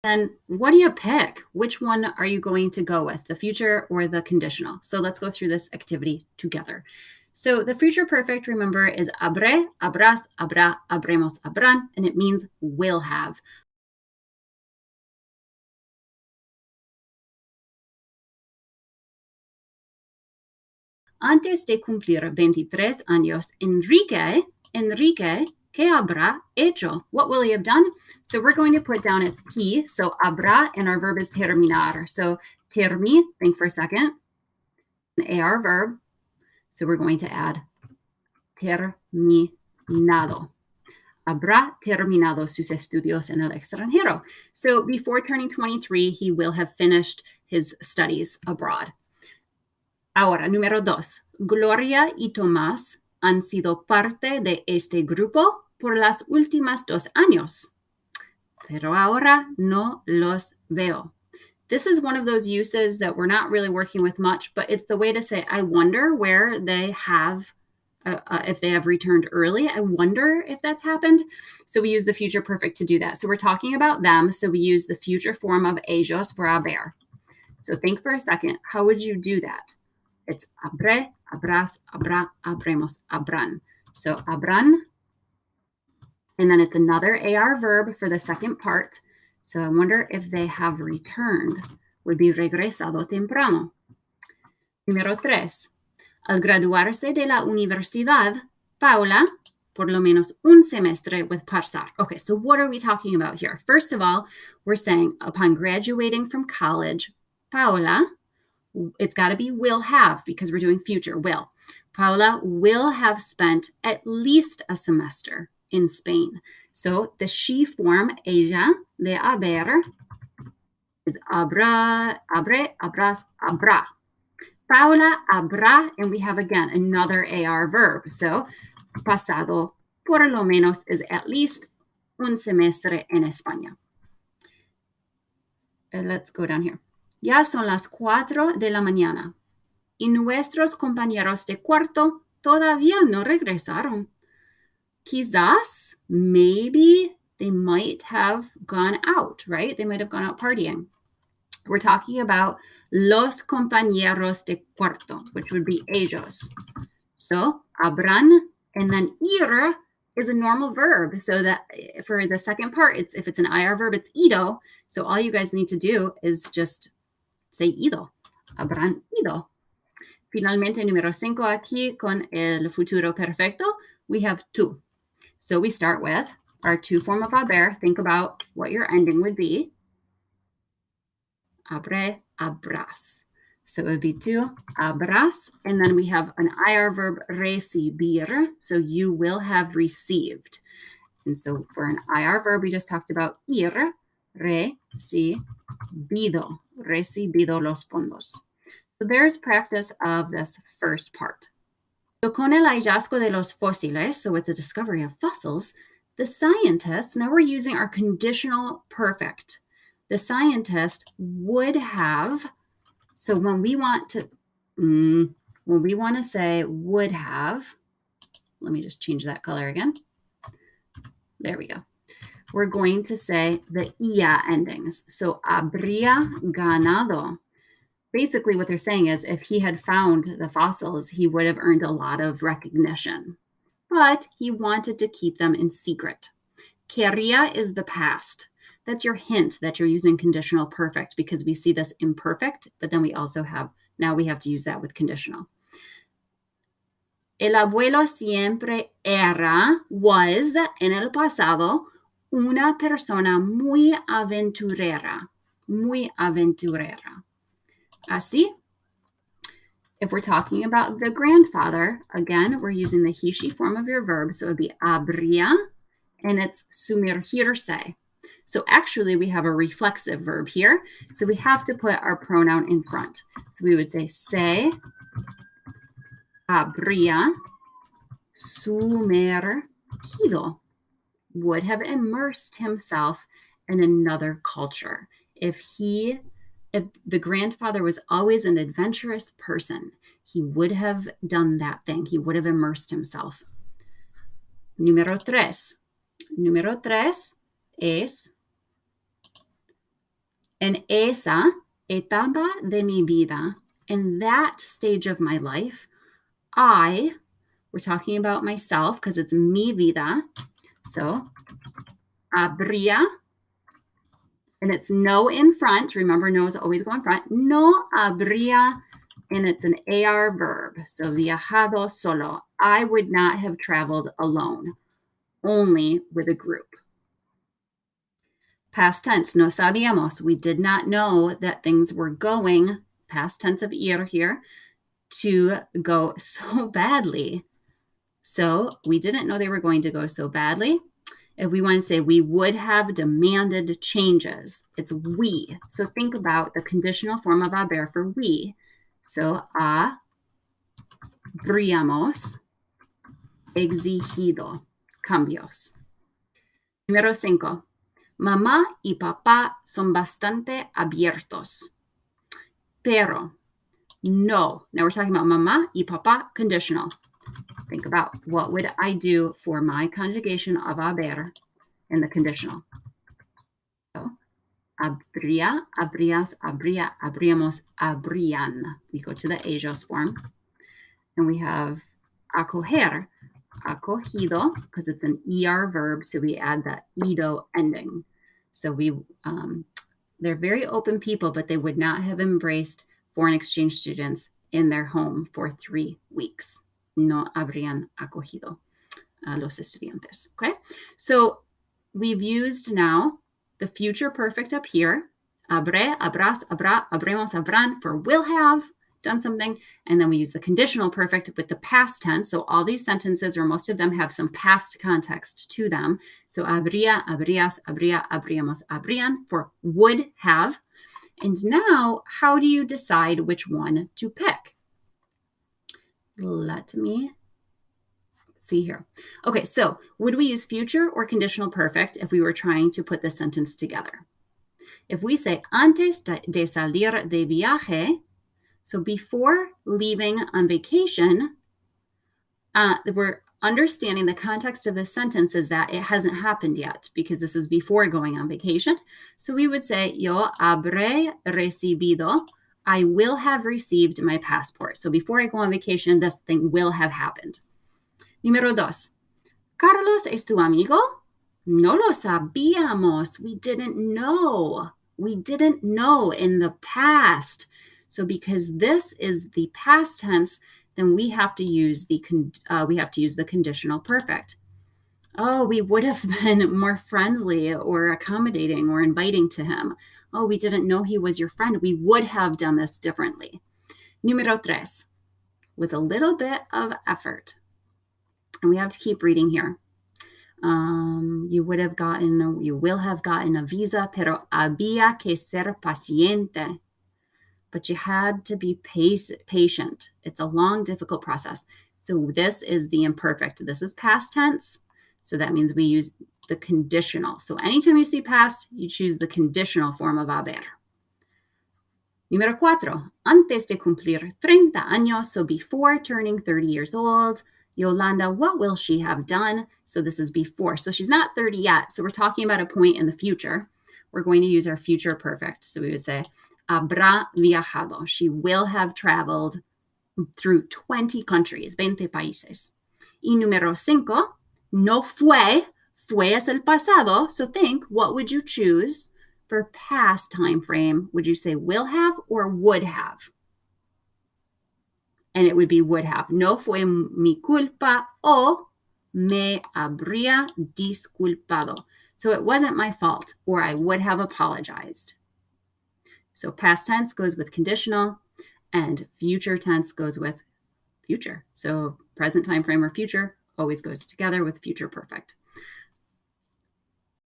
And what do you pick? Which one are you going to go with, the future or the conditional? So let's go through this activity together. So the future perfect, remember, is habré, habrás, habrá, habremos, habrán, and it means will have. Antes de cumplir 23 años, Enrique, ¿qué habrá hecho? What will he have done? So we're going to put down its he. So habrá, and our verb is terminar. So think for a second, an AR verb. So we're going to add terminado. Habrá terminado sus estudios en el extranjero. So before turning 23, he will have finished his studies abroad. Ahora, número 2. Gloria y Tomás han sido parte de este grupo por las últimas 2 años, pero ahora no los veo. This is one of those uses that we're not really working with much, but it's the way to say, I wonder where they have, if they have returned early. I wonder if that's happened. So we use the future perfect to do that. So we're talking about them, so we use the future form of ellos for haber. So think for a second, how would you do that? It's habré, habrás, habrá, habremos, habrán. So habrán, and then it's another AR verb for the second part. So I wonder if they have returned. Would be regresado temprano. Número 3. Al graduarse de la universidad, Paula, por lo menos un semestre with pasar. Okay, so what are we talking about here? First of all, we're saying upon graduating from college, Paula, it's got to be will have because we're doing future will. Paula will have spent at least a semester in Spain. So the she form, ella, de haber, is habrá, habré, habrás, habrá. Paula habrá, and we have again another AR verb. So pasado por lo menos is at least un semestre en España. Let's go down here. Ya son las 4 de la mañana y nuestros compañeros de cuarto todavía no regresaron. Quizás, maybe they might have gone out, right? They might have gone out partying. We're talking about los compañeros de cuarto, which would be ellos. So, habrán, and then ir is a normal verb. So that for the second part, if it's an IR verb, it's ido. So all you guys need to do is just say ido. Habrán ido. Finalmente, número 5 aquí con el futuro perfecto, we have tú. So we start with our to form of haber. Think about what your ending would be. Habré, habrás. So it would be tú, habrás. And then we have an IR verb, recibir. So you will have received. And so for an IR verb, we just talked about ir, recibido los fondos. So there's practice of this first part. So con el hallazgo de los fósiles, so with the discovery of fossils, the scientists, now we're using our conditional perfect. The scientist would have, so when we want to say would have, let me just change that color again. There we go. We're going to say the ia endings. So habría ganado. Basically, what they're saying is if he had found the fossils, he would have earned a lot of recognition. But he wanted to keep them in secret. Quería is the past. That's your hint that you're using conditional perfect because we see this imperfect, but then we also have, now we have to use that with conditional. El abuelo siempre was, en el pasado, una persona muy aventurera. Así, if we're talking about the grandfather, again, we're using the he, she form of your verb. So it would be habría, and it's sumergirse. So actually, we have a reflexive verb here. So we have to put our pronoun in front. So we would say, se habría sumergido, would have immersed himself in another culture. If the grandfather was always an adventurous person, he would have done that thing. He would have immersed himself. Número 3. Número 3 es En esa etapa de mi vida, in that stage of my life, we're talking about myself because it's mi vida. So, habría, and it's no in front. Remember, no is always go in front. No habría, and it's an AR verb. So, viajado solo. I would not have traveled alone, only with a group. Past tense, no sabíamos. We did not know that things were going, past tense of ir here, to go so badly. So we didn't know they were going to go so badly. If we want to say we would have demanded changes, it's we. So think about the conditional form of haber for we. So habríamos exigido cambios. Número 5. Mamá y papá son bastante abiertos. Pero no. Now we're talking about mamá y papá conditional. Think about what would I do for my conjugation of haber in the conditional. So, habría, habrías, habría, habríamos, habrían. We go to the ellos form. And we have acoger, acogido, because it's an ER verb, so we add the ido ending. So they're very open people, but they would not have embraced foreign exchange students in their home for 3 weeks. No habrían acogido a los estudiantes. Okay, so we've used now the future perfect up here. Habré, habrás, habrá, habremos, habrán for will have done something. And then we use the conditional perfect with the past tense. So all these sentences, or most of them, have some past context to them. So habría, habrías, habría, habríamos, habrían for would have. And now, how do you decide which one to pick? Let me see here. Okay, so would we use future or conditional perfect if we were trying to put this sentence together? If we say antes de salir de viaje, so before leaving on vacation, we're understanding the context of this sentence is that it hasn't happened yet because this is before going on vacation. So we would say, yo habré recibido, I will have received my passport. So before I go on vacation, this thing will have happened. Número 2. ¿Carlos es tu amigo? No lo sabíamos. We didn't know. We didn't know in the past. So because this is the past tense, then we have to use the conditional perfect. Oh, we would have been more friendly or accommodating or inviting to him. Oh, we didn't know he was your friend. We would have done this differently. Número 3. With a little bit of effort. And we have to keep reading here. You will have gotten a visa, pero había que ser paciente. But you had to be patient. It's a long, difficult process. So this is the imperfect. This is past tense. So that means we use the conditional. So anytime you see past, you choose the conditional form of haber. Número 4. Antes de cumplir 30 años, so before turning 30 years old, Yolanda, what will she have done? So this is before. So she's not 30 yet. So we're talking about a point in the future. We're going to use our future perfect. So we would say, habrá viajado. She will have traveled through 20 countries, 20 países. Y número 5, no fue. Fue es el pasado. So think, what would you choose for past time frame? Would you say will have or would have? And it would be would have. No fue mi culpa o me habría disculpado. So it wasn't my fault or I would have apologized. So past tense goes with conditional and future tense goes with future. So present time frame or future always goes together with future perfect.